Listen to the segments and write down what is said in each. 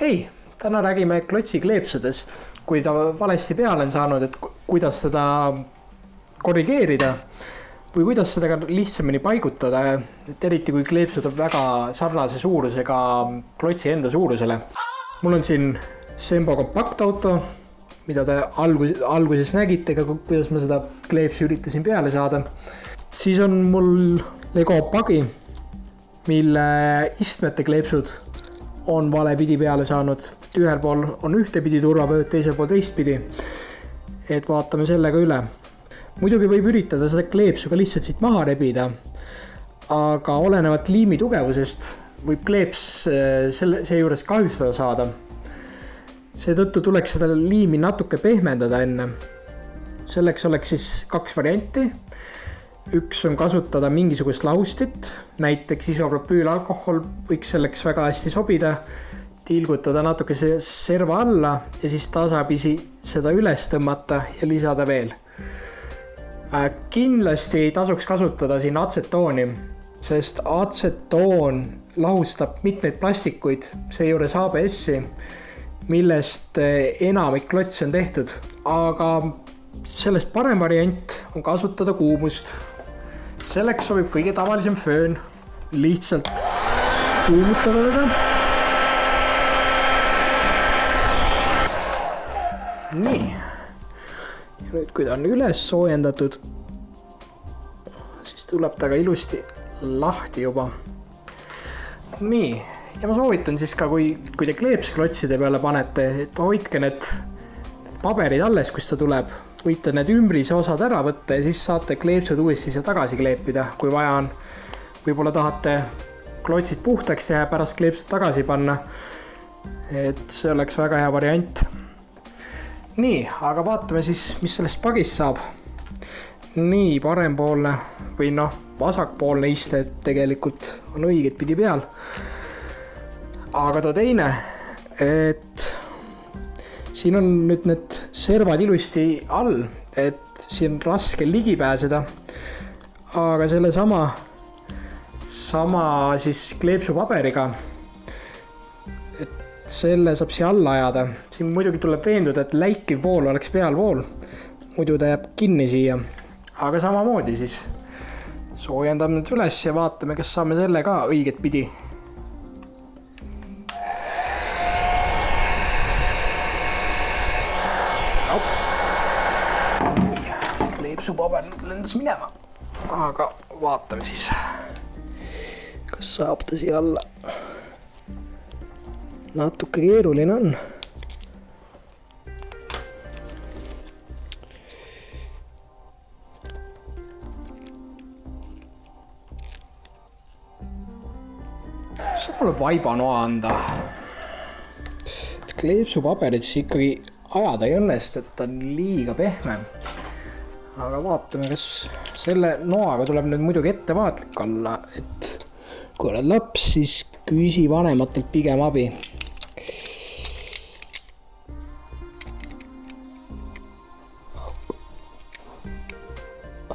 Hei, täna räägime klotsi kleepsudest, kui ta valesti peale on saanud, et kuidas seda korrigeerida või kuidas seda lihtsamini paigutada, et eriti kui kleepsud on väga sarnase suurusega klotsi enda suurusele. Mul on siin Sembo kompaktauto, mida te alguses nägite, kuidas ma seda kleepsi üritasin peale saada. Siis on mul Lego Buggy, mille istmete kleepsud on vale pidi peale saanud. Ühel pool on ühtepidi turvavööd, teisel pool teistpidi. Et vaatame sellega üle. Muidugi võib üritada seda kleepsu ka lihtsalt siit maha rebida, aga olenevat liimi tugevusest võib kleeps seejuures kahjustada saada. Seetõttu tuleks seda liimi natuke pehmendada enne. Selleks oleks siis 2 varianti. Üks on kasutada mingisugust lahustit, näiteks isopropüülalkohol võiks selleks väga hästi sobida, tilgutada natuke serva alla ja siis tasapisi seda üles tõmmata ja lisada veel. Kindlasti tasuks kasutada siin atsetooni, sest atsetoon lahustab mitmeid plastikuid, seejuures ABS-i, millest enamik klotsi on tehtud, aga sellest parem variant on kasutada kuumust. Selleks sobib kõige tavalisem föön, lihtsalt kuumutada teda. Nii, ja nüüd kui ta on üles soojendatud, siis tuleb ta ka ilusti lahti juba. Nii, ja ma soovitan siis ka, kui te kleepsklotside peale panete, et hoidke need paberid alles, kus ta tuleb. Võite need ümbrise osad ära võtta ja siis saate kleepsud uuesti siia tagasi kleepida, kui vaja on. Võib-olla tahate klotsid puhtaks teha ja pärast kleepsud tagasi panna. Et see oleks väga hea variant. Nii, aga vaatame siis, mis sellest pagist saab. Nii, parempoolne või vasakpoolne iste tegelikult on õiget pidi peal. Aga too teine, et siin on nüüd need servad ilusti all, et siin on raske ligi pääseda. Aga selle sama siis kleepsupaberiga, et selle saab siia alla ajada. Siin muidugi tuleb veenduda, et läikiv pool oleks pealpool, muidu ta jääb kinni siia. Aga samamoodi siis soojendame nüüd üles ja vaatame, kas saame selle ka õiget pidi. Kleepsupaber nüüd lendas minema, aga vaatame siis, kas saab ta siia alla. Natuke keeruline on. Saab mulle vaibanoa anda. Kleepsupaberit siis ikkagi ajada ei õnnestu, et ta on liiga pehme. Aga vaatame, kas selle noaga tuleb nüüd muidugi ettevaatlik olla, et kui oled laps, siis küsi vanematelt pigem abi.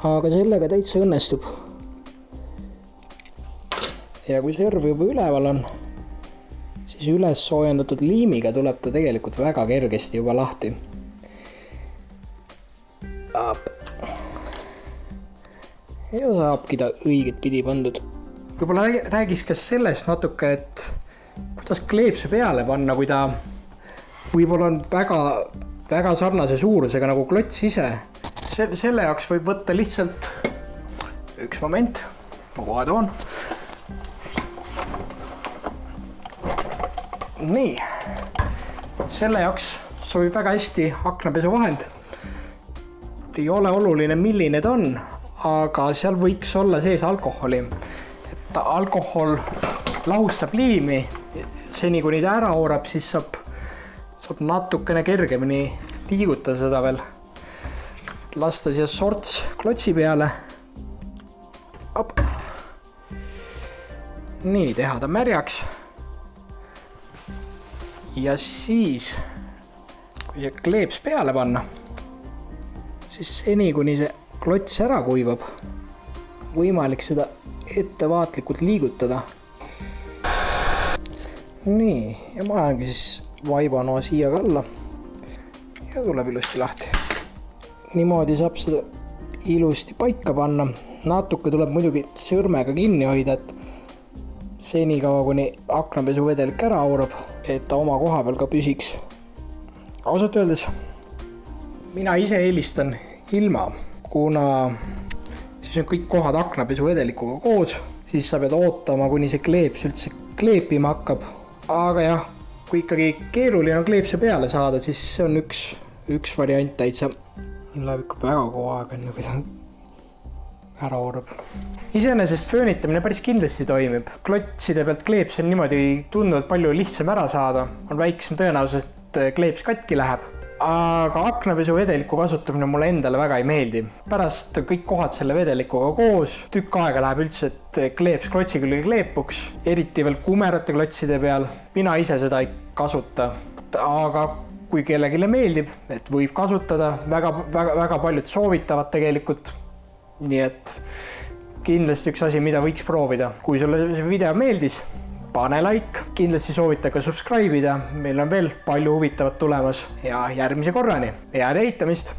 Aga sellega täitsa õnnestub. Ja kui serv juba üleval on, siis üles soojendatud liimiga tuleb ta tegelikult väga kergesti juba lahti. Ja saabki ta õiget pidi pandud. Võib-olla räägiks ka sellest natuke, et kuidas kleepsu peale panna, kui ta võib-olla on väga sarnase suurusega nagu klots ise. Selle jaoks võib võtta lihtsalt üks moment, ma kohe toon. Nii, selle jaoks sobib väga hästi aknapesu vahend. Ei ole oluline, milline ta on, aga seal võiks olla sees alkoholi. Et alkohol lahustab liimi, seni kuni ta ära oorab, siis saab natukene kergemini liigutada seda veel. Lasta siia sorts klotsi peale. Nii, teha ta märjaks. Ja siis, kui see kleeps peale panna, siis seni kuni see klots ära kuivab, võimalik seda ettevaatlikult liigutada. nii, ja ma ajangi siis vaibanoa siia ka alla ja tuleb ilusti lahti. Niimoodi saab seda ilusti paika panna. Natuke tuleb muidugi sõrmega kinni hoida, et senikaua kuni aknapesuvedelik ära aurab, et ta oma koha peal ka püsiks. Ausalt öeldes, mina ise eelistan ilma, kuna siis on kõik kohad aknapesuvedelikuga koos, siis sa pead ootama, kuni see kleeps üldse kleepima hakkab. Aga jah, kui ikkagi keeruline on kleepse peale saada, siis see on üks variant täitsa. Läheb ikka väga kogu aeg, enne kui ta ära aurab. Iseenesest föönitamine päris kindlasti toimib. Klotside pealt kleeps on niimoodi tunduvalt palju lihtsam ära saada. On väiksem tõenäosus, et kleeps katki läheb. Aga aknapesu vedeliku kasutamine mulle endale väga ei meeldi. Pärast kõik kohad selle vedelikuga koos. Tükk aega läheb üldse, et kleeps klotsi külge kleepuks. Eriti veel kumerate klotside peal. Mina ise seda ei kasuta. Aga kui kellegile meeldib, et võib kasutada, väga paljud soovitavad tegelikult. Nii et kindlasti üks asi, mida võiks proovida. Kui sulle see video meeldis, pane like. Kindlasti soovita ka subscribe'ida. Meil on veel palju huvitavat tulemas ja järgmise korrani. Head eitamist!